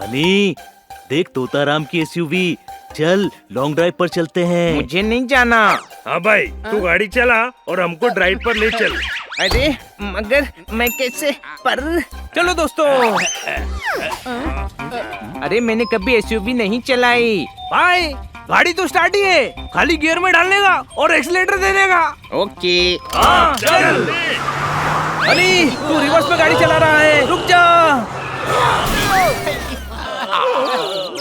हनी, देख तोताराम की एसयूवी। चल लॉन्ग ड्राइव पर चलते हैं। मुझे नहीं जाना। हाँ भाई, तू गाड़ी चला और हमको ड्राइव पर ले चल। अरे मगर मैं कैसे पर। चलो दोस्तों। अरे मैंने कभी एसयूवी नहीं चलाई। भाई गाड़ी तो स्टार्ट ही है, खाली गियर में डालने का और एक्सीलेटर देने का। ओके। हाँ चल। अली तू रिवर्स में गाड़ी चला रहा है, रुक जा।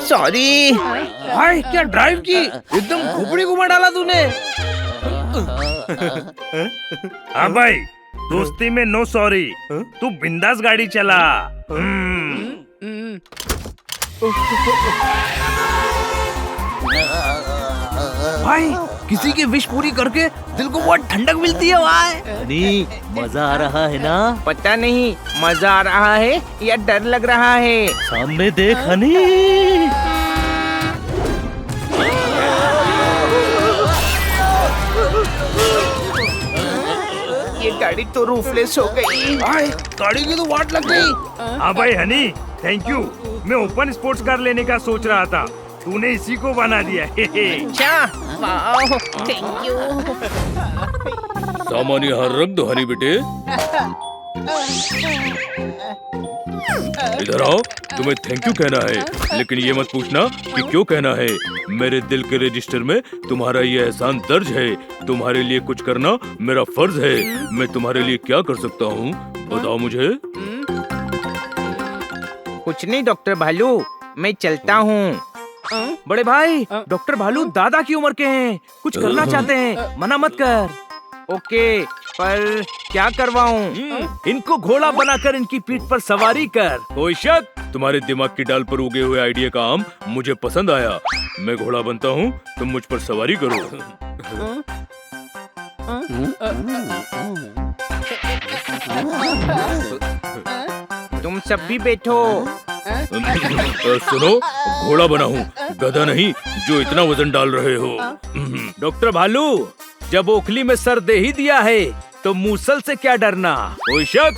सॉरी। भाई क्या ड्राइव की, एकदम खोपड़ी घुमा डाला तूने। हाँ भाई, दोस्ती में नो सॉरी। तू बिंदास गाड़ी चला। भाई किसी की विश पूरी करके दिल को बहुत ठंडक मिलती है भाई। हनी, मजा आ रहा है ना? पता नहीं मजा आ रहा है या डर लग रहा है। सामने देख हनी। ये गाड़ी तो रूफलेस हो गई। भाई गाड़ी की तो वाट लग गई। हाँ भाई हनी, थैंक यू। मैं ओपन स्पोर्ट्स कार लेने का सोच रहा था, तूने इसी को बना दिया। अच्छा, वाह, थैंक यू। सामान यहाँ रख दो हनी बेटे। इधर आओ, तुम्हें थैंक यू कहना है, लेकिन ये मत पूछना कि क्यों कहना है। मेरे दिल के रजिस्टर में तुम्हारा ये एहसान दर्ज है। तुम्हारे लिए कुछ करना मेरा फर्ज है। मैं तुम्हारे लिए क्या कर सकता हूँ, बताओ मुझे। कुछ नहीं डॉक्टर भालू, मैं चलता हूँ। बड़े भाई डॉक्टर भालू दादा की उम्र के हैं, कुछ करना चाहते हैं, मना मत कर। ओके, पर क्या करवाऊँ? इनको घोड़ा बनाकर इनकी पीठ पर सवारी कर। कोई शक? तुम्हारे दिमाग की डाल पर उगे हुए आइडिया का आम मुझे पसंद आया। मैं घोड़ा बनता हूँ, तुम मुझ पर सवारी करो। तुम सब भी बैठो। सुनो, घोड़ा बना हूँ, गधा नहीं जो इतना वजन डाल रहे हो। डॉक्टर भालू, जब ओखली में सर दे ही दिया है तो मूसल से क्या डरना। कोई शक?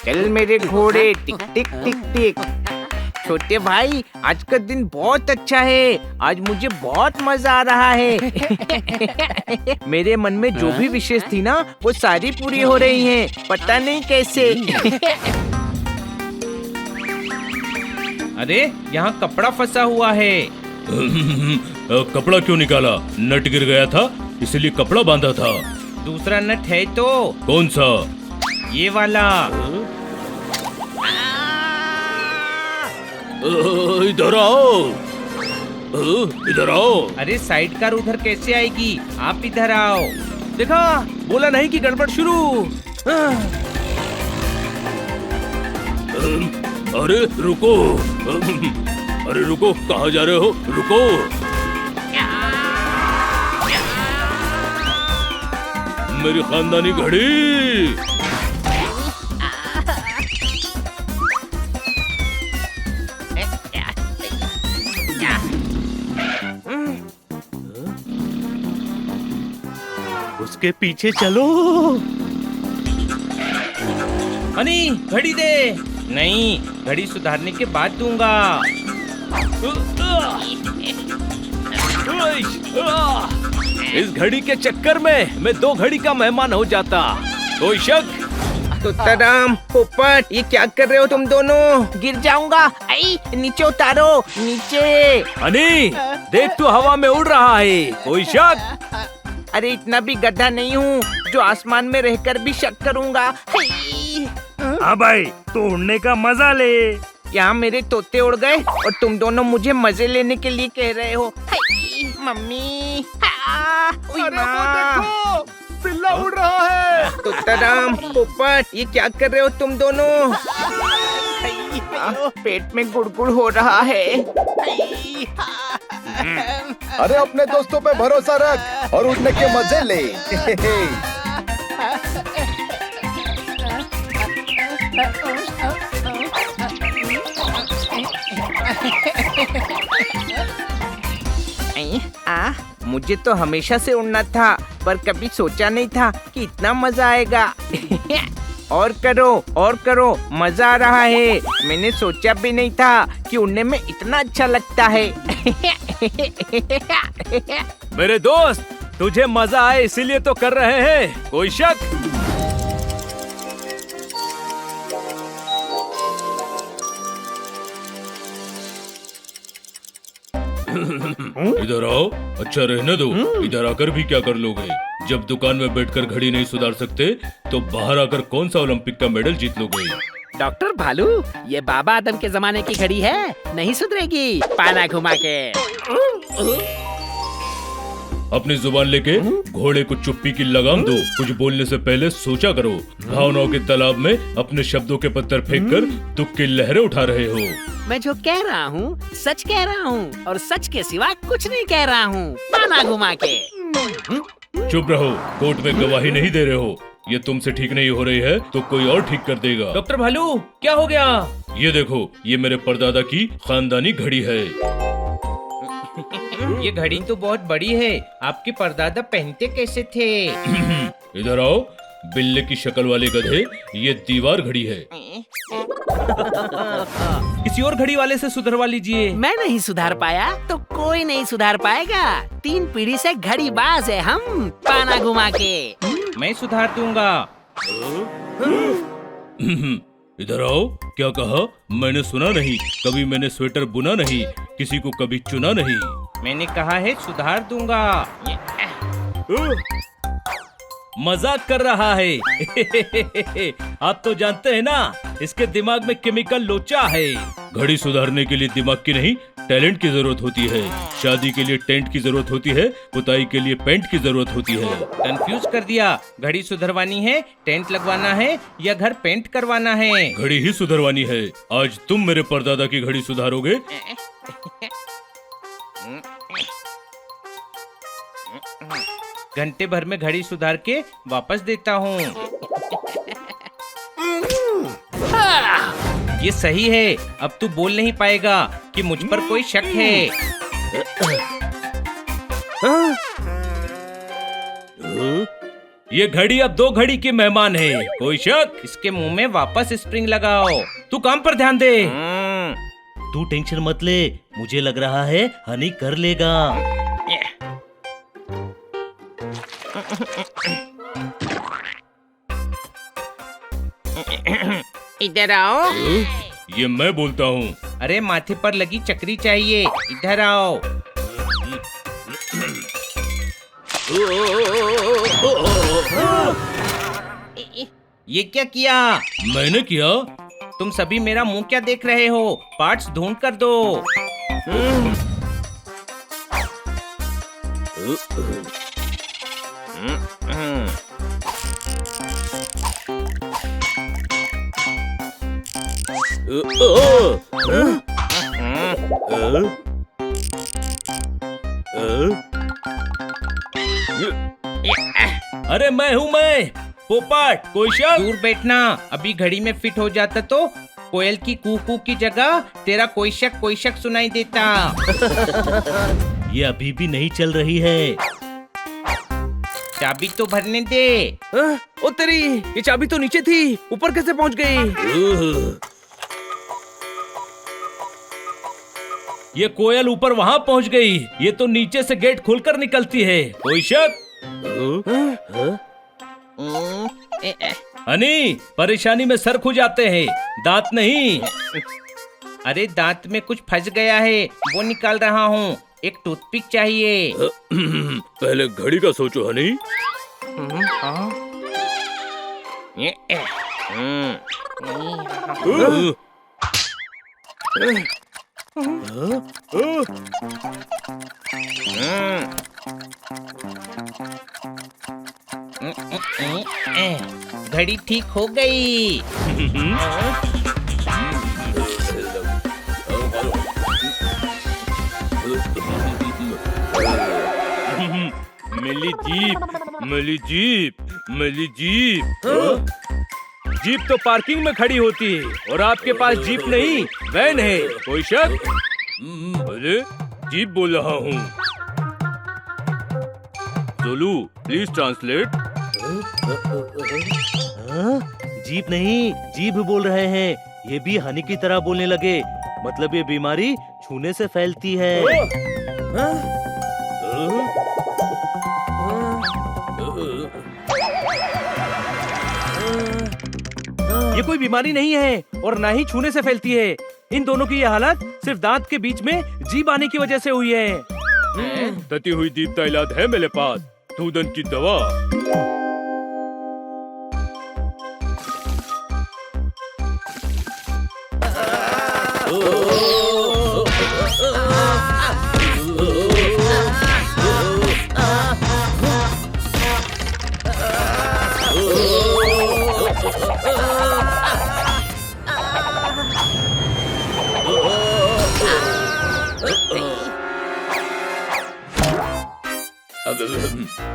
चल मेरे घोड़े, टिक टिक टिक टिक। छोटे भाई, आज का दिन बहुत अच्छा है। आज मुझे बहुत मजा आ रहा है। मेरे मन में जो भी विशेष थी ना, वो सारी पूरी हो रही हैं। पता नहीं कैसे। अरे यहाँ कपड़ा फंसा हुआ है। कपड़ा क्यों निकाला? नट गिर गया था, इसलिए कपड़ा बांधा था। दूसरा नट है तो? कौन सा? ये वाला। इधर आओ, इधर आओ। अरे साइड कार उधर कैसे आएगी? आप इधर आओ। देखा, बोला नहीं कि गड़बड़ शुरू। अरे रुको, अरे रुको, कहाँ जा रहे हो? रुको। मेरी खानदानी घड़ी। उसके पीछे चलो। हनी, घड़ी दे। नहीं, घड़ी सुधारने के बाद दूंगा। इस घड़ी के चक्कर में मैं 2 घड़ी का मेहमान हो जाता। कोई शक? तुताराम, पोपट, ये क्या कर रहे हो तुम दोनों? गिर जाऊंगा। आई, नीचे उतारो, नीचे। हनी, देख तू हवा में उड़ रहा है। कोई शक? अरे इतना भी गधा नहीं हूँ जो आसमान में रहकर भी शक करूंगा। हाँ भाई, तो उड़ने का मजा ले। यहाँ मेरे तोते उड़ गए और तुम दोनों मुझे मजे लेने के लिए कह रहे हो। मम्मी, पिल्ला उड़ रहा है। तुताराम, पोपट, ये क्या कर रहे हो तुम दोनों? पेट में गुड़गुड़ हो रहा है। अरे अपने दोस्तों पे भरोसा रख और उड़ने के मजे ले। मुझे तो हमेशा से उड़ना था, पर कभी सोचा नहीं था कि इतना मजा आएगा। और करो, मजा आ रहा है। मैंने सोचा भी नहीं था कि उड़ने में इतना अच्छा लगता है। मेरे दोस्त, तुझे मजा आए इसीलिए तो कर रहे हैं, कोई शक? इधर आओ। अच्छा रहने दो। इधर आकर भी क्या कर लोगे? जब दुकान में बैठकर घड़ी नहीं सुधार सकते तो बाहर आकर कौन सा ओलंपिक का मेडल जीत लोगे? डॉक्टर भालू, ये बाबा आदम के जमाने की घड़ी है, नहीं सुधरेगी पाना घुमा के। अपनी जुबान लेके घोड़े को चुप्पी की लगाम दो। कुछ बोलने से पहले सोचा करो। भावनाओं के तालाब में अपने शब्दों के पत्थर फेंककर दुख की लहरें उठा रहे हो। मैं जो कह रहा हूँ सच कह रहा हूँ, और सच के सिवा कुछ नहीं कह रहा हूँ, पाना घुमा के। चुप रहो, कोर्ट में गवाही नहीं दे रहे हो। ये तुमसे ठीक नहीं हो रही है तो कोई और ठीक कर देगा। डॉक्टर भालू, क्या हो गया? ये देखो, ये मेरे परदादा की खानदानी घड़ी है। ये घड़ी तो बहुत बड़ी है, आपके परदादा पहनते कैसे थे? इधर आओ, बिल्ले की शक्ल वाले गधे, ये दीवार घड़ी है। किसी और घड़ी वाले से सुधरवा लीजिए। मैं नहीं सुधार पाया तो कोई नहीं सुधार पाएगा। 3 पीढ़ी से घड़ी बाज है हम, पाना घुमा के। मैं सुधार दूंगा। इधर आओ। क्या कहा? मैंने सुना नहीं। कभी मैंने स्वेटर बुना नहीं, किसी को कभी चुना नहीं। मैंने कहा है सुधार दूंगा। मजाक कर रहा है। आप तो जानते हैं ना, इसके दिमाग में केमिकल लोचा है। घड़ी सुधारने के लिए दिमाग की नहीं, टैलेंट की जरूरत होती है। शादी के लिए टेंट की जरूरत होती है, पुताई के लिए पेंट की जरूरत होती है। कंफ्यूज कर दिया। घड़ी सुधरवानी है, टेंट लगवाना है या घर पेंट करवाना है? घड़ी ही सुधरवानी है। आज तुम मेरे परदादा की घड़ी सुधारोगे। घंटे भर में घड़ी सुधार के वापस देता हूँ। ये सही है। अब तू बोल नहीं पाएगा कि मुझ पर कोई शक है। ये घड़ी अब 2 घड़ी की मेहमान है, कोई शक? इसके मुंह में वापस स्प्रिंग लगाओ। तू काम पर ध्यान दे। तू टेंशन मत ले, मुझे लग रहा है हनी कर लेगा। इधर आओ। ये मैं बोलता हूँ। अरे माथे पर लगी चक्री चाहिए, इधर आओ। ये क्या किया? मैंने किया? तुम सभी मेरा मुंह क्या देख रहे हो? पार्ट्स ढूंढ कर दो। अरे मैं हूँ, मैं पोपट, कोई शक? दूर बैठना। अभी घड़ी में फिट हो जाता तो कोयल की कू की जगह तेरा कोई शक सुनाई देता। ये अभी भी नहीं चल रही है। चाबी तो भरने दे। ओ तेरी, ये चाबी तो नीचे थी, ऊपर कैसे पहुंच गई? ये कोयल ऊपर वहाँ पहुँच गई। ये तो नीचे से गेट खोलकर निकलती है, कोई शक? हनी, परेशानी में सर खो जाते हैं, दांत नहीं। अरे दांत में कुछ फंस गया है, वो निकाल रहा हूँ। एक टूथपिक चाहिए। पहले घड़ी का सोचो हनी। घड़ी ठीक हो गई। मिली जीप। जीप तो पार्किंग में खड़ी होती है, और आपके पास जीप नहीं, वैन है, कोई शक? अरे जीप बोल रहा हूँ। सोलू प्लीज ट्रांसलेट। हाँ? जीभ नहीं, जीभ बोल रहे हैं। ये भी हनी की तरह बोलने लगे। मतलब ये बीमारी छूने से फैलती है। ये कोई बीमारी नहीं है और ना ही छूने से फैलती है। इन दोनों की ये हालत सिर्फ दांत के बीच में जीभ आने की वजह से हुई है। तती हुई जीभ का इलाज है मेरे पास, सूदन की दवा।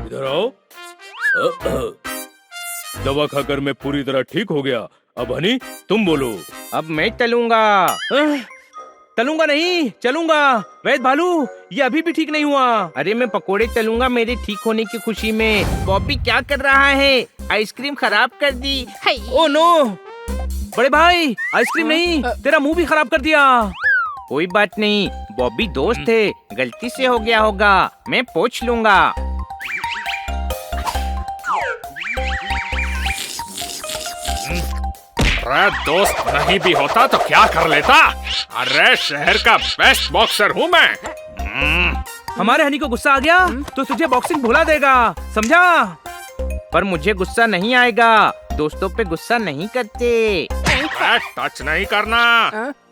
इधर आओ। दवा खाकर मैं पूरी तरह ठीक हो गया। अब हनी तुम बोलो। अब मैं चलूंगा। तलूंगा नहीं, चलूंगा। वैद भालू, ये अभी भी ठीक नहीं हुआ। अरे मैं पकोड़े तलूंगा मेरे ठीक होने की खुशी में। बॉबी क्या कर रहा है? आइसक्रीम खराब कर दी। हाय। ओ नो, बड़े भाई आइसक्रीम नहीं, तेरा मुंह भी खराब कर दिया। कोई बात नहीं, बॉबी दोस्त है, गलती से हो गया होगा, मैं पोंछ लूंगा। अरे दोस्त नहीं भी होता तो क्या कर लेता? अरे शहर का बेस्ट बॉक्सर हूँ मैं। हमारे हनी को गुस्सा आ गया तो तुझे बॉक्सिंग भुला देगा, समझा? पर मुझे गुस्सा नहीं आएगा, दोस्तों पे गुस्सा नहीं करते। टच नहीं करना।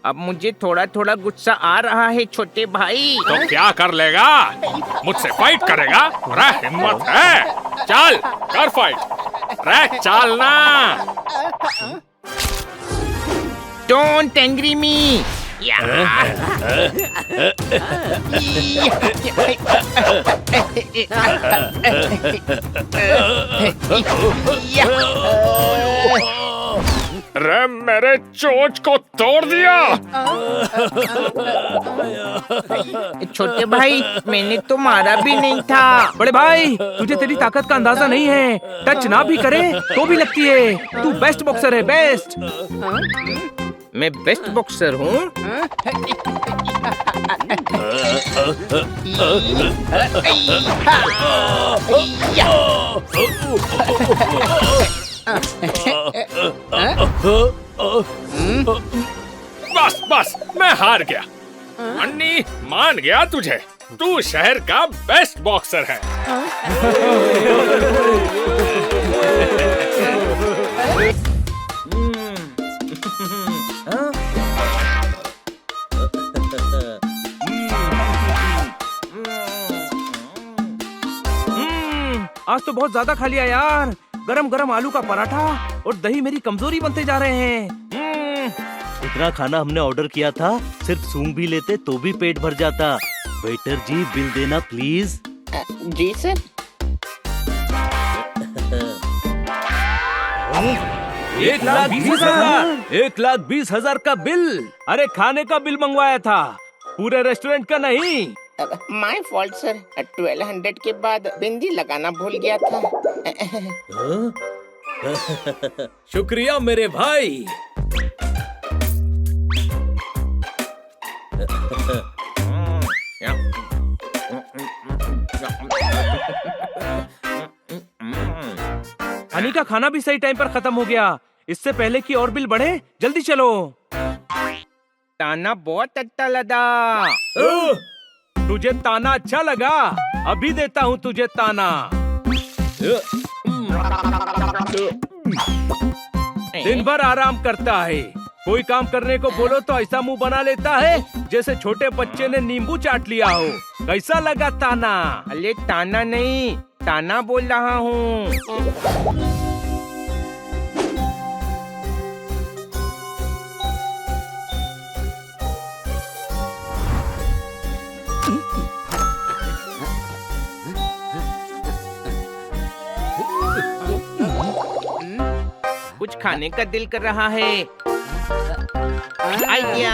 अब मुझे थोड़ा थोड़ा गुस्सा आ रहा है छोटे भाई। तो क्या कर लेगा? मुझसे फाइट करेगा? अरे हिम्मत है, चल कर फाइट। अरे चल ना। डोंट एंग्री मी। अरे मेरे चोंच को तोड़ दिया। छोटे भाई मैंने तो मारा भी नहीं था। बड़े भाई, तुझे तेरी ताकत का अंदाजा नहीं है। टच ना भी करे तो भी लगती है। तू बेस्ट बॉक्सर है, बेस्ट। मैं बेस्ट बॉक्सर हूँ। बस बस मैं हार गया। अन्नी मान गया तुझे। तू शहर का बेस्ट बॉक्सर है। आज तो बहुत ज्यादा खा लिया यार। गरम गरम आलू का पराठा और दही मेरी कमजोरी बनते जा रहे हैं। इतना खाना हमने ऑर्डर किया था, सिर्फ सूंघ भी लेते तो भी पेट भर जाता। वेटर जी बिल देना प्लीज। जी सर। 1,20,000 का बिल। अरे खाने का बिल मंगवाया था, पूरे रेस्टोरेंट का नहीं। माय फॉल्ट सर, 1200 के बाद बिंदी लगाना भूल गया था। शुक्रिया मेरे भाई। हनी का खाना भी सही टाइम पर खत्म हो गया। इससे पहले कि और बिल बढ़े, जल्दी चलो। ताना बहुत अच्छा लगा। तुझे ताना अच्छा लगा? अभी देता हूँ तुझे ताना। दिन भर आराम करता है, कोई काम करने को बोलो तो ऐसा मुंह बना लेता है जैसे छोटे बच्चे ने नींबू चाट लिया हो। कैसा लगा ताना? अरे ताना नहीं, ताना बोल रहा हूँ। कुछ खाने का दिल कर रहा है। आइडिया।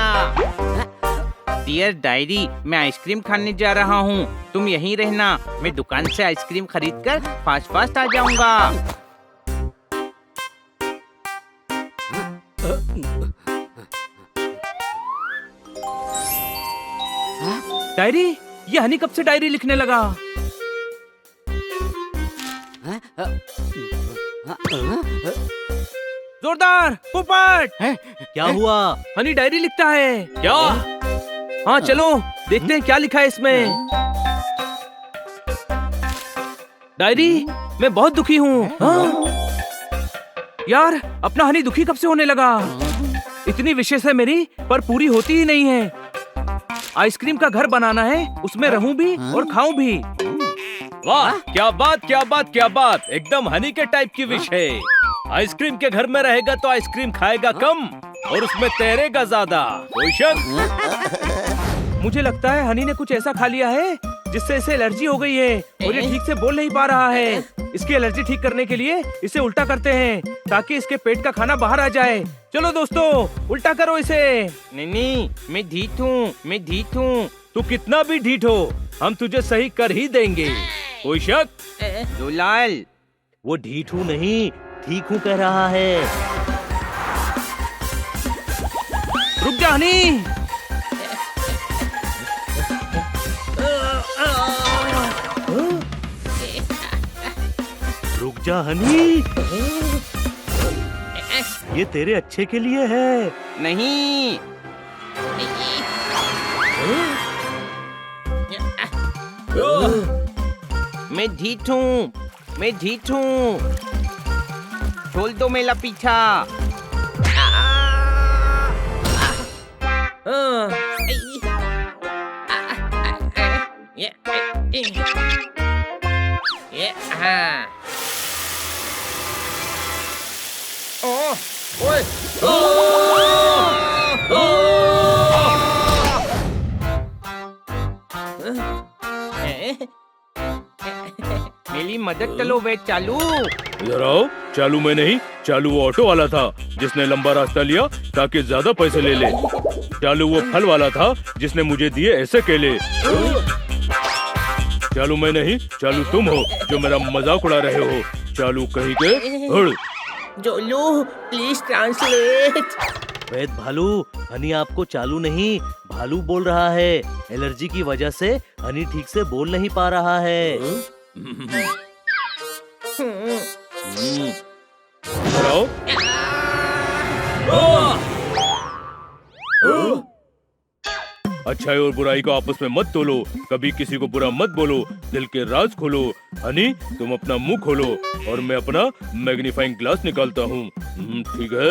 डियर डायरी, मैं आइसक्रीम खाने जा रहा हूँ, तुम यहीं रहना। मैं दुकान से आइसक्रीम खरीद कर फास्ट फास्ट आ जाऊंगा। डायरी? ये हनी कब से डायरी लिखने लगा? जोरदार पोपट! क्या हुआ? हनी डायरी लिखता है क्या? हाँ चलो देखते हैं क्या लिखा है इसमें। डायरी, मैं बहुत दुखी हूँ। हाँ? यार, अपना हनी दुखी कब से होने लगा? इतनी विशेष है मेरी, पर पूरी होती ही नहीं है। आइसक्रीम का घर बनाना है, उसमें रहूं भी और खाऊं भी। वाह, क्या बात क्या बात क्या बात! एकदम हनी के टाइप की विश है। आइसक्रीम के घर में रहेगा तो आइसक्रीम खाएगा कम और उसमें तैरेगा ज्यादा। कोई शक? मुझे लगता है हनी ने कुछ ऐसा खा लिया है जिससे इसे एलर्जी हो गई है और ये ठीक से बोल नहीं पा रहा है। इसकी एलर्जी ठीक करने के लिए इसे उल्टा करते हैं ताकि इसके पेट का खाना बाहर आ जाए। चलो दोस्तों, उल्टा करो इसे। नहीं, मैं ढीठ हूँ, मैं ढीठ हूँ। तू कितना भी ढीठ हो, हम तुझे सही कर ही देंगे। कोई शक? दुलाल, वो ढीठ हूँ नहीं, ठीक हूँ कह रहा है। रुक जा हनी। रुक जा हनी, ये तेरे अच्छे के लिए है। नहीं। मैं ढीठ हूँ, मैं ढीठ हूँ। खोल दो मेरा पीछा। मेरी मदद करो वे चालू। इधर आओ। चालू मैं नहीं, चालू वो ऑटो वाला था जिसने लंबा रास्ता लिया ताकि ज्यादा पैसे ले ले। चालू वो फल वाला था जिसने मुझे दिए ऐसे केले। चालू मैं नहीं, चालू तुम हो जो मेरा मजाक उड़ा रहे हो। चालू कहीं के हड़। जोलू, प्लीज ट्रांसलेट। वैद भालू, हनी आपको चालू नहीं भालू बोल रहा है। एलर्जी की वजह से हनी ठीक से बोल नहीं पा रहा है। आओ। अच्छाई और बुराई को आपस में मत तोलो, कभी किसी को बुरा मत बोलो, दिल के राज खोलो। हनी, तुम अपना मुंह खोलो और मैं अपना मैग्नीफाइंग ग्लास निकालता हूँ। ठीक है?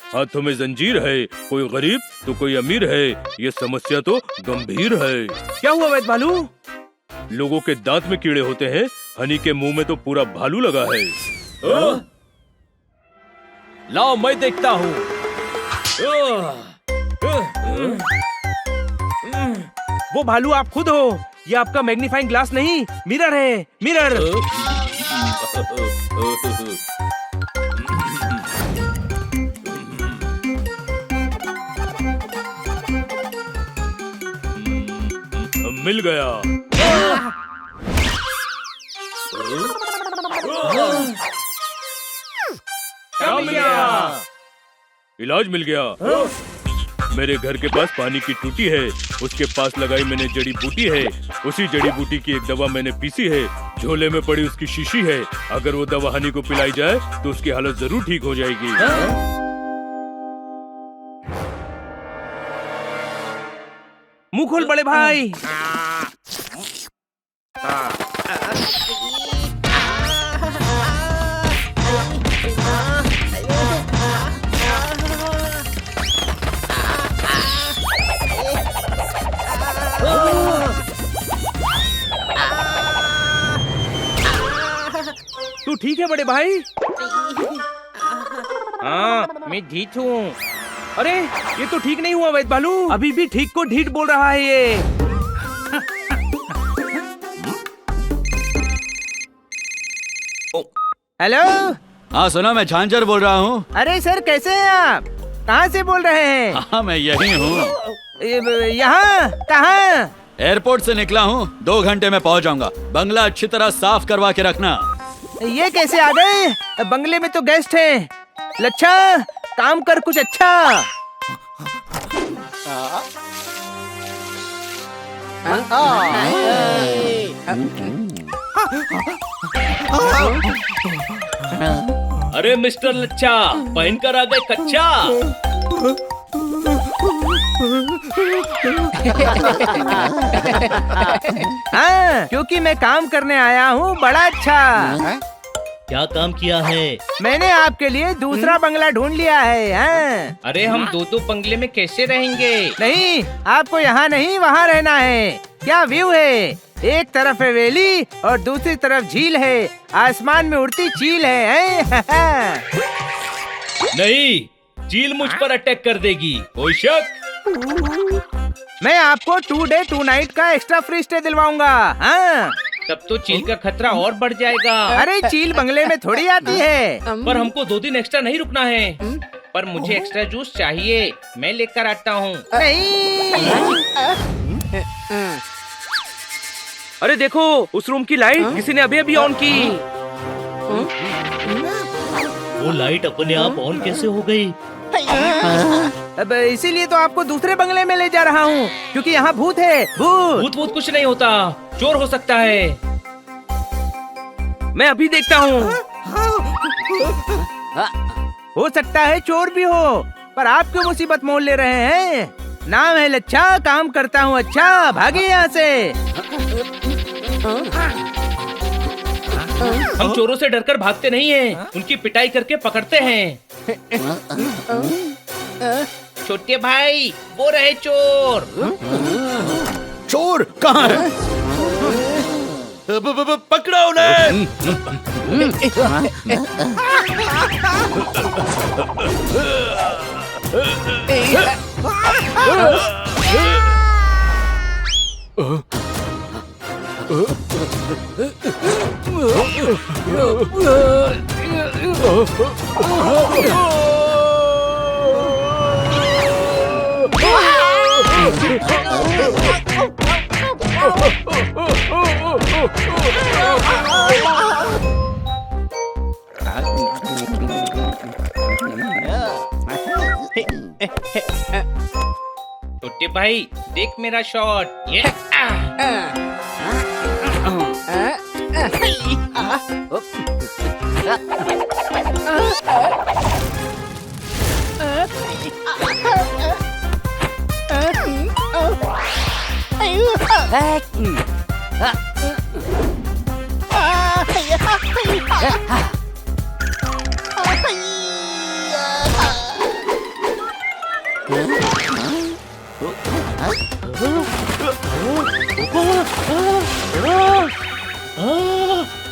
हाथों में जंजीर है, कोई गरीब तो कोई अमीर है। ये समस्या तो गंभीर है। क्या हुआ वैद भालू? लोगों के दांत में कीड़े होते हैं, हनी के मुंह में तो पूरा भालू लगा है। लाओ मैं देखता हूँ। वो भालू आप खुद हो, ये आपका मैग्नीफाइंग ग्लास नहीं, मिरर है, मिरर। मिल गया। क्या मिल गया? इलाज मिल गया। मेरे घर के पास पानी की टूटी है, उसके पास लगाई मैंने जड़ी बूटी है। उसी जड़ी बूटी की एक दवा मैंने पीसी है, झोले में पड़ी उसकी शीशी है। अगर वो दवा हनी को पिलाई जाए तो उसकी हालत जरूर ठीक हो जाएगी। मुंह खोल बड़े भाई। तू ठीक है बड़े भाई? हाँ, मैं ढीठ हूँ। अरे ये तो ठीक नहीं हुआ वैद भालू, अभी भी ठीक को ढीठ बोल रहा है ये। हेलो। हाँ सुनो, मैं झांझर बोल रहा हूँ। अरे सर, कैसे हैं आप? कहाँ से बोल रहे हैं? हाँ मैं यही हूँ। यहाँ कहाँ? एयरपोर्ट से निकला हूँ, 2 घंटे में पहुँच जाऊंगा। बंगला अच्छी तरह साफ करवा के रखना। ये कैसे आ गए? बंगले में तो गेस्ट हैं। लच्छा, काम कर कुछ अच्छा। अरे मिस्टर लच्छा, पहनकर आ गए कच्चा। हाँ, क्योंकि मैं काम करने आया हूँ बड़ा अच्छा। क्या काम किया है? मैंने आपके लिए दूसरा बंगला ढूंढ लिया है। हाँ। अरे हम दो बंगले में कैसे रहेंगे? नहीं, आपको यहाँ नहीं वहाँ रहना है। क्या व्यू है! एक तरफ है वेली और दूसरी तरफ झील है। आसमान में उड़ती चील है। नहीं, चील मुझ पर अटैक कर देगी, कोई शक? मैं आपको 2 डे 2 नाइट का एक्स्ट्रा फ्री स्टे दिलवाऊंगा। हाँ। तब तो चील का खतरा और बढ़ जाएगा। अरे चील बंगले में थोड़ी आती है। पर हमको 2 दिन एक्स्ट्रा नहीं रुकना है। पर मुझे एक्स्ट्रा जूस चाहिए, मैं लेकर आता हूँ। नहीं। अरे देखो, उस रूम की लाइट किसी ने अभी अभी ऑन की। वो लाइट अपने आप ऑन कैसे हो गई? अब इसीलिए तो आपको दूसरे बंगले में ले जा रहा हूँ, क्योंकि यहाँ भूत है। भूत भूत कुछ नहीं होता, चोर हो सकता है। मैं अभी देखता हूँ। हो सकता है चोर भी हो, पर आप क्यों मुसीबत मोल ले रहे हैं? नाम है लच्छा, काम करता हूँ अच्छा। भागे यहाँ से। हम चोरों से डरकर भागते नहीं हैं, उनकी पिटाई करके पकड़ते हैं। छोटे भाई, वो रहे चोर। चोर कहाँ है? पकड़ो उन्हें। छोटे भाई, देख मेरा शॉट। ये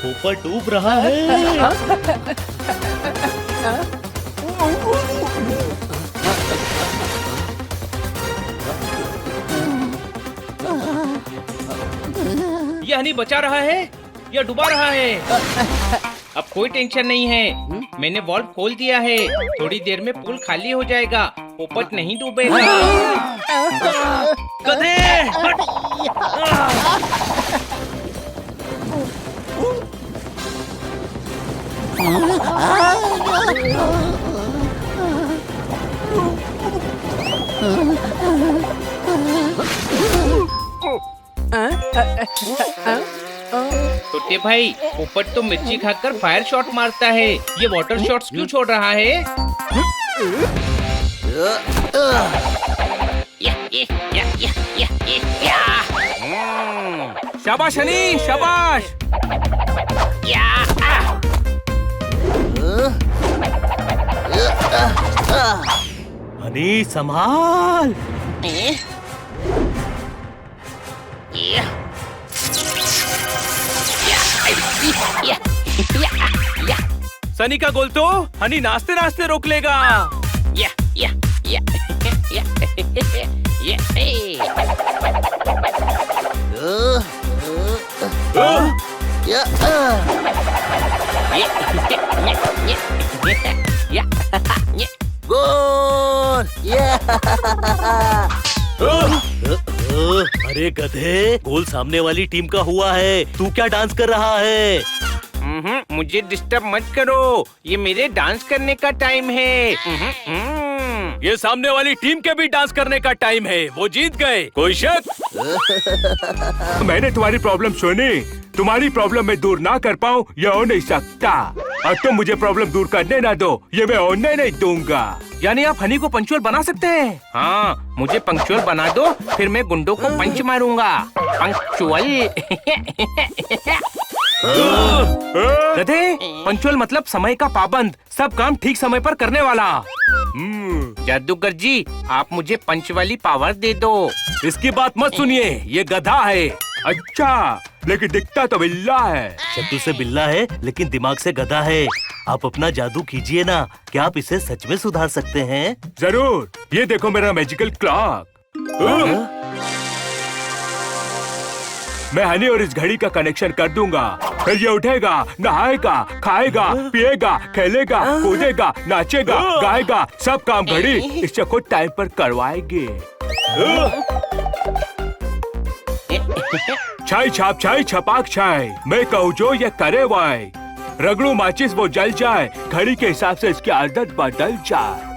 ऊपर डूब रहा है। ये हनी बचा रहा है या डुबा रहा है? अब कोई टेंशन नहीं है, मैंने वॉल्व खोल दिया है। थोड़ी देर में पूल खाली हो जाएगा, पोपट नहीं डूबेगा। गधे! छोटे भाई, पोपट तो मिर्ची खाकर फायर शॉट मारता है, ये वाटर शॉट्स क्यों छोड़ रहा है? शाबाश हनी, शाबाश। हनी संभाल। सनी का गोल तो हनी नाचते नाचते रोक लेगा। गोल! अरे गधे, गोल सामने वाली टीम का हुआ है। तू क्या डांस कर रहा है? मुझे डिस्टर्ब मत करो, ये मेरे डांस करने का टाइम है। ये सामने वाली टीम के भी डांस करने का टाइम है। वो जीत गए, कोई शक? मैंने तुम्हारी प्रॉब्लम सुनी। तुम्हारी प्रॉब्लम मैं दूर ना कर पाऊँ ये हो नहीं सकता। और तुम मुझे प्रॉब्लम दूर करने ना दो, ये मैं होने नहीं दूंगा। यानी आप हनी को पंक्चुअल बना सकते हैं? हाँ, मुझे पंक्चुअल बना दो, फिर मैं गुंडों को पंच मारूंगा। पंक्चुअल। गधे, पंक्चुअल मतलब समय का पाबंद, सब काम ठीक समय पर करने वाला। जादूगर जी, आप मुझे पंच वाली पावर दे दो। इसकी बात मत सुनिए, ये गधा है। अच्छा, लेकिन दिखता तो बिल्ला है। शक्ल से बिल्ला है लेकिन दिमाग से गधा है। आप अपना जादू कीजिए ना, क्या आप इसे सच में सुधार सकते हैं? जरूर, ये देखो मेरा मैजिकल क्लॉक। मैं हनी और इस घड़ी का कनेक्शन कर दूंगा। फिर ये उठेगा, नहाएगा, खाएगा, पिएगा, खेलेगा, कूदेगा, नाचेगा, गाएगा। सब काम घड़ी इससे खुद टाइम पर करवाएगी। छाई छाप छाई छपाक छाई, मैं कहूँ जो ये करे वाई। रगड़ू माचिस वो जल जाए, घड़ी के हिसाब से इसकी आदत बदल जाए।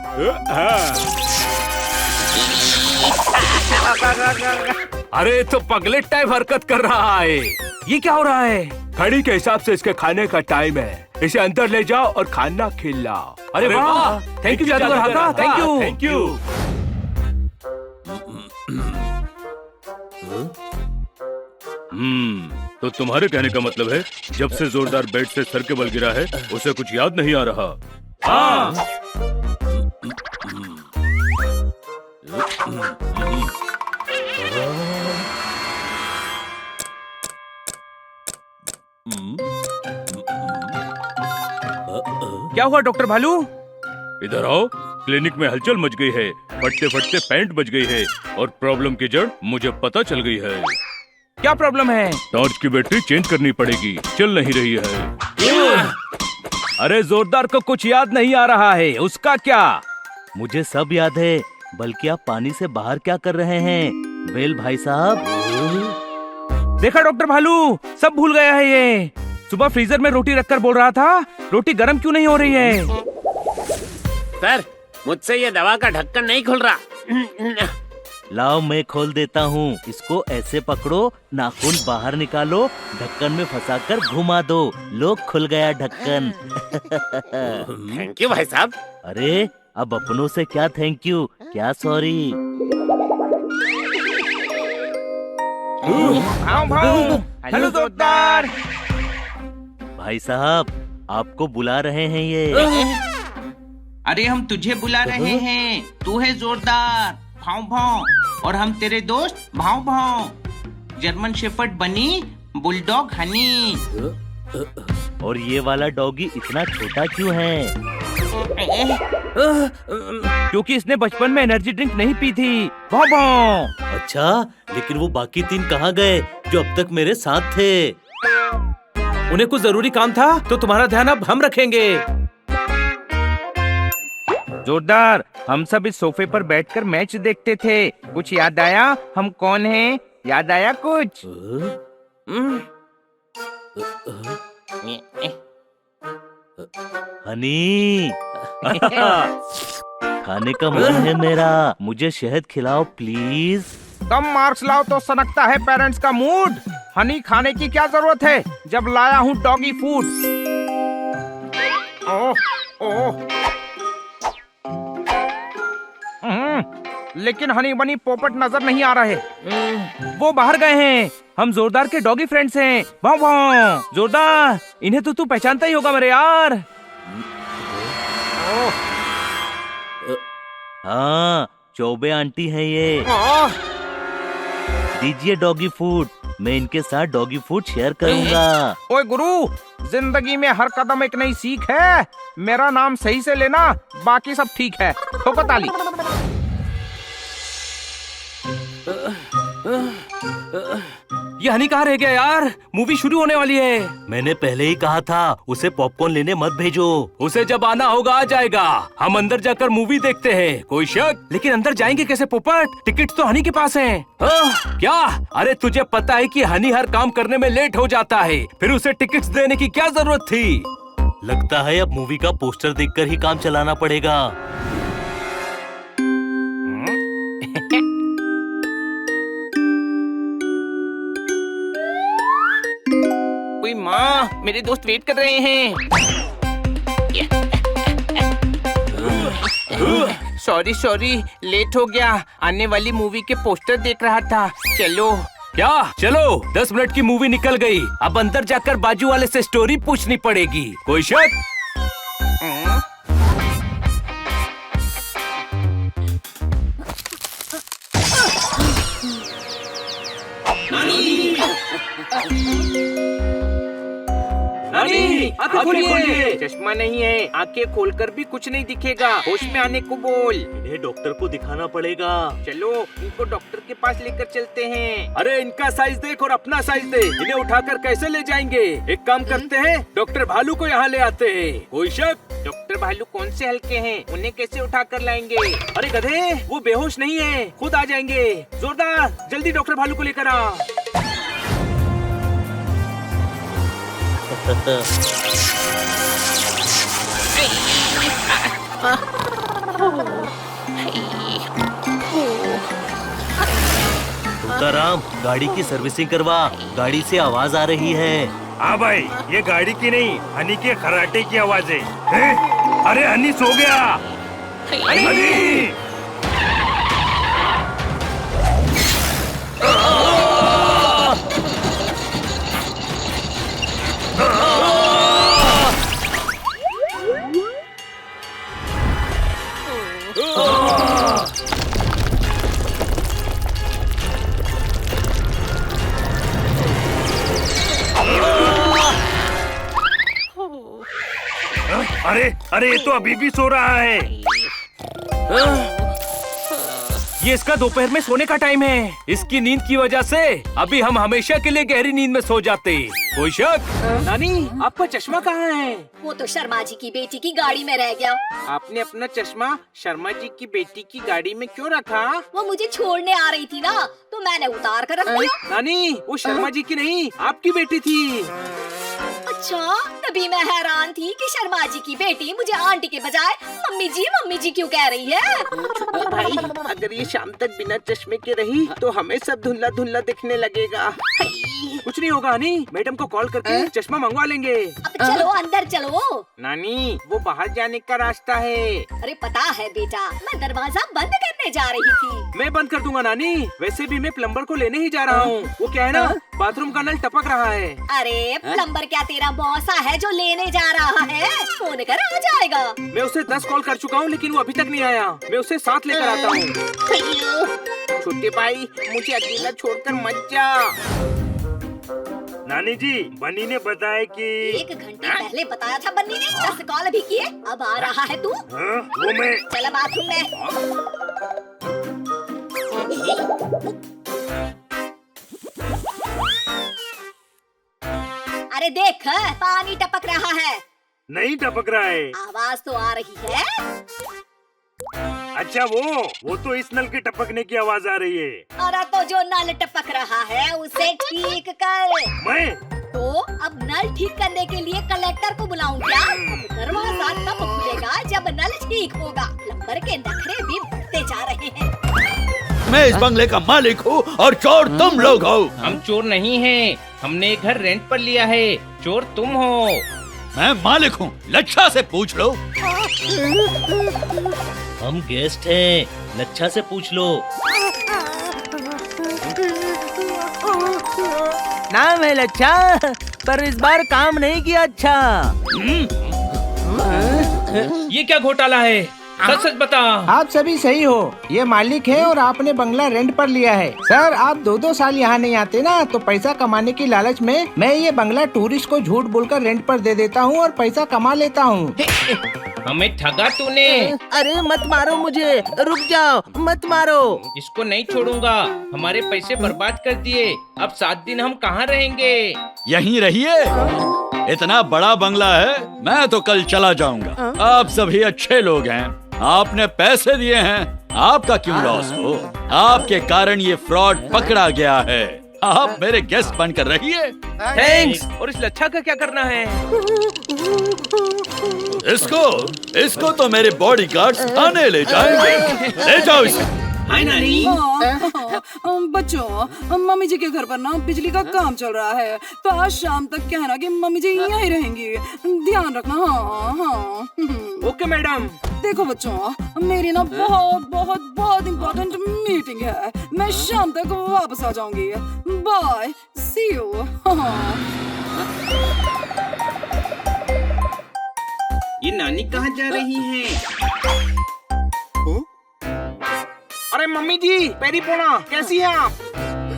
अरे तो पगलेट टाइप हरकत कर रहा है। ये क्या हो रहा है? घड़ी के हिसाब से इसके खाने का टाइम है। इसे अंदर ले जाओ और खाना खिलाओ। अरे वाह, थैंक यू जादूगर हाका, थैंक यू। Thank you. तो तुम्हारे कहने का मतलब है जब से जोरदार बेड से सर के बल गिरा है उसे कुछ याद नहीं आ रहा? हाँ। क्या हुआ डॉक्टर भालू? इधर आओ, क्लिनिक में हलचल मच गई है। फटते फटते पैंट बच गई है और प्रॉब्लम की जड़ मुझे पता चल गई है। क्या प्रॉब्लम है? टॉर्च की बैटरी चेंज करनी पड़ेगी, चल नहीं रही है। अरे जोरदार को कुछ याद नहीं आ रहा है, उसका क्या? मुझे सब याद है, बल्कि आप पानी से बाहर क्या कर रहे हैं? वेल भाई साहब। देखा डॉक्टर भालू, सब भूल गया है ये। सुबह फ्रीजर में रोटी रखकर बोल रहा था, रोटी गर्म क्यों नहीं हो रही है? सर, मुझसे ये दवा का ढक्कन नहीं खुल रहा। लाओ मैं खोल देता हूँ। इसको ऐसे पकड़ो, नाखून बाहर निकालो, ढक्कन में फंसाकर घुमा दो। लो, खुल गया ढक्कन। थैंक यू भाई साहब। अरे अब अपनों से क्या थैंक यू, क्या सॉरी। हेलो जोरदार। भाई साहब, आपको बुला रहे हैं ये। अरे हम तुझे बुला रहे हैं, तू है जोरदार भाव भाव और हम तेरे दोस्त भाव भाव। जर्मन शेफर्ड बनी, बुलडॉग हनी। और ये वाला डॉगी इतना छोटा क्यों है? क्योंकि इसने बचपन में एनर्जी ड्रिंक नहीं पी थी। भाव भाव। अच्छा, लेकिन वो बाकी 3 कहाँ गए जो अब तक मेरे साथ थे? उन्हें कुछ जरूरी काम था तो तुम्हारा ध्यान अब हम रखेंगे। जोरदार, हम सब इस सोफे पर बैठकर मैच देखते थे। कुछ याद आया हम कौन हैं? याद आया कुछ? हनी। खाने का मन है मेरा, मुझे शहद खिलाओ प्लीज। कम मार्क्स लाओ तो सनकता है पेरेंट्स का मूड। हनी खाने की क्या जरूरत है जब लाया हूँ डॉगी फूड। ओह ओह। लेकिन हनी बनी पोपट नजर नहीं आ रहे। वो बाहर गए हैं। हम जोरदार के डॉगी फ्रेंड्स हैं। वाह वाह। जोरदार, इन्हें तो तू पहचानता ही होगा मेरे यार। हाँ, चौबे आंटी हैं ये। दीजिए डॉगी फूड, मैं इनके साथ डॉगी फूड शेयर करूंगा। ओए गुरु, जिंदगी में हर कदम एक नई सीख है। मेरा नाम सही से लेना, बाकी सब ठीक है। ठोको ताली। ये हनी कहाँ रह गया यार? मूवी शुरू होने वाली है। मैंने पहले ही कहा था उसे पॉपकॉर्न लेने मत भेजो। उसे जब आना होगा आ जाएगा। हम अंदर जाकर मूवी देखते हैं, कोई शक? लेकिन अंदर जाएंगे कैसे पोपट? टिकट तो हनी के पास हैं। क्या? अरे तुझे पता है कि हनी हर काम करने में लेट हो जाता है, फिर उसे टिकट्स देने की क्या जरूरत थी? लगता है अब मूवी का पोस्टर देखकर ही काम चलाना पड़ेगा। कोई माँ, मेरे दोस्त वेट कर रहे हैं। सॉरी लेट हो गया। आने वाली मूवी के पोस्टर देख रहा था। चलो। क्या? चलो, 10 मिनट की मूवी निकल गई। अब अंदर जाकर बाजू वाले से स्टोरी पूछनी पड़ेगी, कोई शक? नानी, आंखें खोलिए। चश्मा नहीं है, आंखें खोलकर भी कुछ नहीं दिखेगा। होश में आने को बोल। इन्हें डॉक्टर को दिखाना पड़ेगा। चलो, इनको डॉक्टर के पास लेकर चलते हैं। अरे इनका साइज देख और अपना साइज दे। इन्हें उठाकर कैसे ले जाएंगे? एक काम करते हैं, डॉक्टर भालू को यहाँ ले आते हैं, कोई शक? डॉक्टर भालू कौन से हल्के हैं, उन्हें कैसे उठा कर लाएंगे? अरे गधे, वो बेहोश नहीं है, खुद आ जाएंगे। जोरदार, जल्दी डॉक्टर भालू को लेकर आ। तुकाराम, गाड़ी की सर्विसिंग करवा, गाड़ी से आवाज आ रही है। हाँ भाई, ये गाड़ी की नहीं, हनी के खराटे की आवाज है। अरे हनी सो गया। हनी! अरे ये तो अभी भी सो रहा है। ये इसका दोपहर में सोने का टाइम है। इसकी नींद की वजह से अभी हम हमेशा के लिए गहरी नींद में सो जाते। कोई शक? नानी, आपका चश्मा कहाँ है? वो तो शर्मा जी की बेटी की गाड़ी में रह गया। आपने अपना चश्मा शर्मा जी की बेटी की गाड़ी में क्यों रखा? वो मुझे छोड़ने आ रही थी ना, तो मैंने उतार कर रख दिया। नानी, वो शर्मा जी की नहीं, आपकी बेटी थी। अच्छा, तभी मैं हैरान थी कि शर्मा जी की बेटी मुझे आंटी के बजाय मम्मी जी क्यों कह रही है। भाई, अगर ये शाम तक बिना चश्मे के रही तो हमें सब धुंधला धुंधला दिखने लगेगा। कुछ नहीं होगा हनी, मैडम को कॉल करके चश्मा मंगवा लेंगे। अब चलो अंदर चलो। नानी, वो बाहर जाने का रास्ता है। अरे पता है बेटा, मैं दरवाजा बंद करने जा रही थी। मैं बंद कर दूंगा नानी, वैसे भी मैं प्लम्बर को लेने ही जा रहा हूँ। वो क्या है ना, बाथरूम का नल टपक रहा है। अरे प्लम्बर क्या तेरा मौसा है जो लेने जा रहा है? फोन कर आ जाएगा। मैं उसे 10 कॉल कर चुका हूँ, लेकिन वो अभी तक नहीं आया। मैं उसे साथ लेकर आता हूँ। छोटे भाई, मुझे अकेला छोड़कर मत जा। नानी जी, बनी ने बताया कि 1 घंटे पहले बताया था बन्नी ने। 10 कॉल भी किए, अब आ रहा है तू? वो मैं चल बाथरूम में। अरे देख, पानी टपक रहा है। नहीं टपक रहा है। आवाज तो आ रही है। अच्छा, वो तो इस नल के टपकने की आवाज आ रही है। अरे तो जो नल टपक रहा है उसे ठीक कर। मैं? तो अब नल ठीक करने के लिए कलेक्टर को बुलाऊं क्या? अब दरवाजा तब खुलेगा जब नल ठीक होगा। प्लम्बर के नखरे भी बढ़ते जा रहे हैं। मैं इस बंगले का मालिक हूँ और चोर तुम लोग हो। हम चोर नहीं हैं, हमने एक घर रेंट पर लिया है। चोर तुम हो। मैं मालिक हूँ, लच्छा से पूछ लो। हम गेस्ट हैं, लच्छा से पूछ लो। नाम है लच्छा, पर इस बार काम नहीं किया अच्छा। ये क्या घोटाला है? सच सच बता। आप सभी सही हो, ये मालिक है और आपने बंगला रेंट पर लिया है। सर आप 2-2 साल यहाँ नहीं आते ना, तो पैसा कमाने की लालच में मैं ये बंगला टूरिस्ट को झूठ बोलकर रेंट पर दे देता हूँ और पैसा कमा लेता हूँ। हमें ठगा तूने। अरे मत मारो मुझे, रुक जाओ, मत मारो। इसको नहीं छोड़ूंगा, हमारे पैसे बर्बाद कर दिए। अब 7 दिन हम कहाँ रहेंगे? यहीं रहिए, इतना बड़ा बंगला है, मैं तो कल चला जाऊंगा। आप सभी अच्छे लोग हैं, आपने पैसे दिए हैं, आपका क्यों लॉस हो? आपके कारण ये फ्रॉड पकड़ा गया है। आप मेरे गेस्ट बनकर रहिए। थैंक्स। और इस लच्छा का क्या करना है? इसको तो मेरे बॉडीगार्ड्स थाने ले जाएंगे। ले जाओ इसे। हाय नानी। बच्चों, मम्मी जी के घर पर ना बिजली का काम चल रहा है, तो आज शाम तक कहना कि मम्मी जी यहीं रहेंगी। ध्यान रखना। हाँ। Okay madam. देखो बच्चों, मेरी ना बहुत इम्पोर्टेंट मीटिंग है, मैं शाम तक वापस आ जाऊंगी। Bye, see you. ये नानी कहाँ जा रही हैं? अरे मम्मी जी, पेरी पोना, कैसी हैं आप?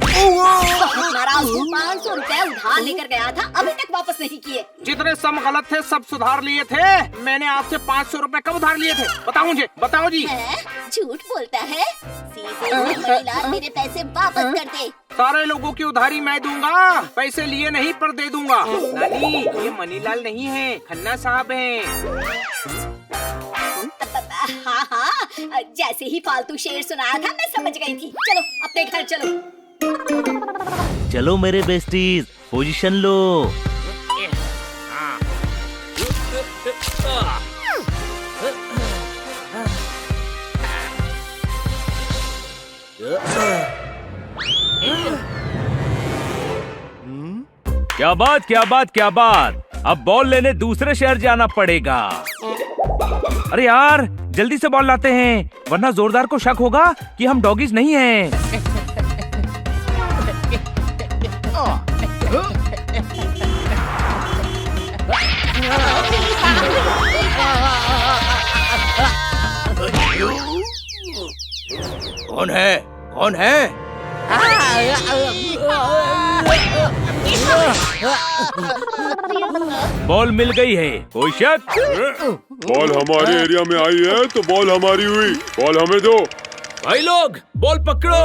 नाराज 500 रुपए उधार लेकर गया था, अभी तक वापस नहीं किए। जितने सम गलत थे सब सुधार लिए थे। मैंने आपसे 500 रुपए कब उधार लिए थे? बताओ मुझे, बताओ जी। झूठ बोलता है, सीधे मणिलाल मेरे पैसे वापस कर दे। सारे लोगों की उधारी मैं दूंगा, पैसे लिए नहीं पर दे दूंगा। नानी, ये मनीलाल नहीं है, खन्ना साहब हैं। हाँ, जैसे ही फालतू शेर सुनाया था मैं समझ गई थी। चलो अपने घर चलो। चलो मेरे बेस्टीज, पोजीशन लो। क्या बात, क्या बात, क्या बात। अब बॉल लेने दूसरे शहर जाना पड़ेगा। अरे यार, जल्दी से बॉल लाते हैं, वरना जोरदार को शक होगा कि हम डॉगीज नहीं हैं। कौन है? कौन है? बॉल मिल गई है, कोई शक? बॉल हमारे एरिया में आई है तो बॉल हमारी हुई, बॉल हमें दो। भाई लोग, बॉल पकड़ो।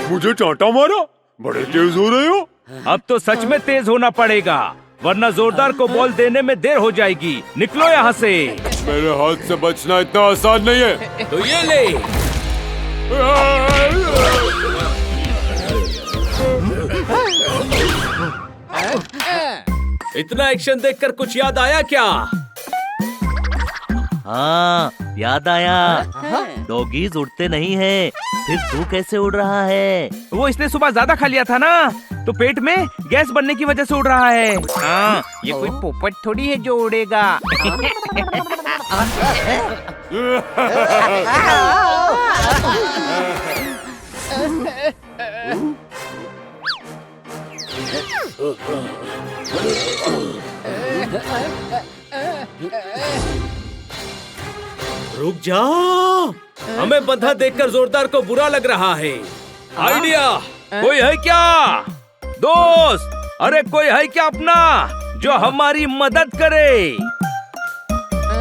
मुझे चांटा मारा, बड़े तेज हो रहे हो। अब तो सच में तेज होना पड़ेगा, वरना जोरदार को बॉल देने में देर हो जाएगी। निकलो यहाँ से। मेरे हाथ से बचना इतना आसान नहीं है। तो ये ले। इतना एक्शन देखकर कुछ याद आया क्या? हाँ, याद आया। डॉगीज उड़ते नहीं है, फिर तू कैसे उड़ रहा है? वो इसने सुबह ज्यादा खा लिया था ना, तो पेट में गैस बनने की वजह से उड़ रहा है। हाँ, ये कोई पोपट थोड़ी है जो उड़ेगा। रुक जा, हमें बंधा देखकर जोरदार को बुरा लग रहा है। आइडिया, कोई है क्या दोस्त? अरे कोई है क्या अपना जो हमारी मदद करे?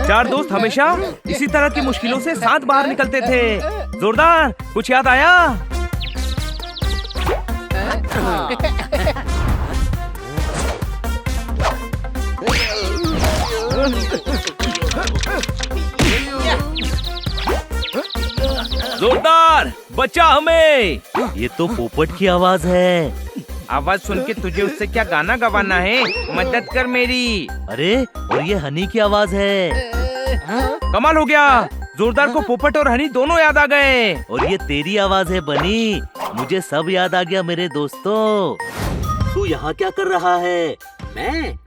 4 दोस्त हमेशा इसी तरह की मुश्किलों से साथ बाहर निकलते थे। जोरदार, कुछ याद आया? जोरदार, बचा हमें। ये तो पोपट की आवाज है। आवाज सुन के तुझे उससे क्या गाना गवाना है? मदद कर मेरी। अरे, और ये हनी की आवाज है। कमाल हो गया, जोरदार को पोपट और हनी दोनों याद आ गए। और ये तेरी आवाज है बनी, मुझे सब याद आ गया मेरे दोस्तों। तू यहाँ क्या कर रहा है?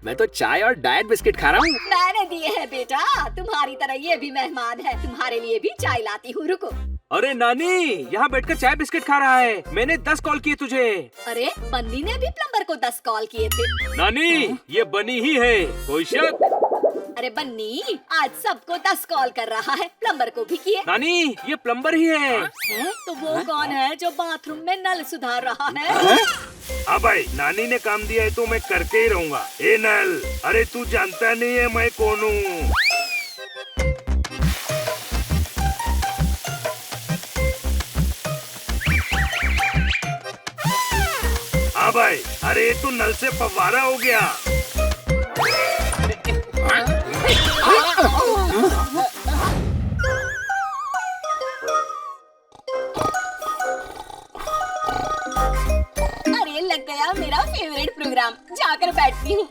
मैं तो चाय और डाइट बिस्किट खा रहा हूँ। मैंने दिए हैं बेटा, तुम्हारी तरह ये भी मेहमान है, तुम्हारे लिए भी चाय लाती हूँ, रुको। अरे नानी, यहाँ बैठकर चाय बिस्किट खा रहा है। मैंने 10 कॉल किए तुझे। अरे बन्नी ने भी प्लम्बर को 10 कॉल किए थे। नानी, ये बनी ही है, कोई शक? अरे बन्नी आज सबको 10 कॉल कर रहा है, प्लम्बर को भी किए। नानी, ये प्लम्बर ही है। हैं? तो वो कौन है जो बाथरूम में नल सुधार रहा है? हाँ भाई, नानी ने काम दिया है तो मैं करके ही रहूंगा। ए नल, अरे तू जानता नहीं है मैं कौन हूँ? हाँ भाई, अरे तू नल से फव्वारा हो गया। अरे लग गया मेरा फेवरेट प्रोग्राम, जाकर बैठती हूँ।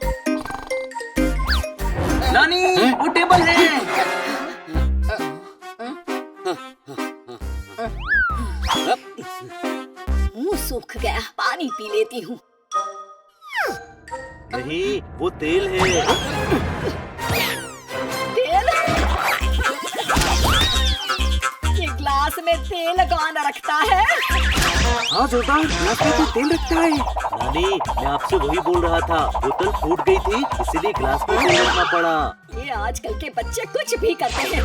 नानी, वो टेबल है। मुंह सूख गया, पानी पी लेती हूँ। नहीं, वो तेल है। तेल? ये ग्लास में तेल कौन रखता है? हाँ जोरदार, ग्लास में तो तेल रखता है। नानी, मैं आपसे वही बोल रहा था, बोतल फूट गई थी इसीलिए ग्लास में तेल रखना पड़ा। ये आजकल के बच्चे कुछ भी करते हैं।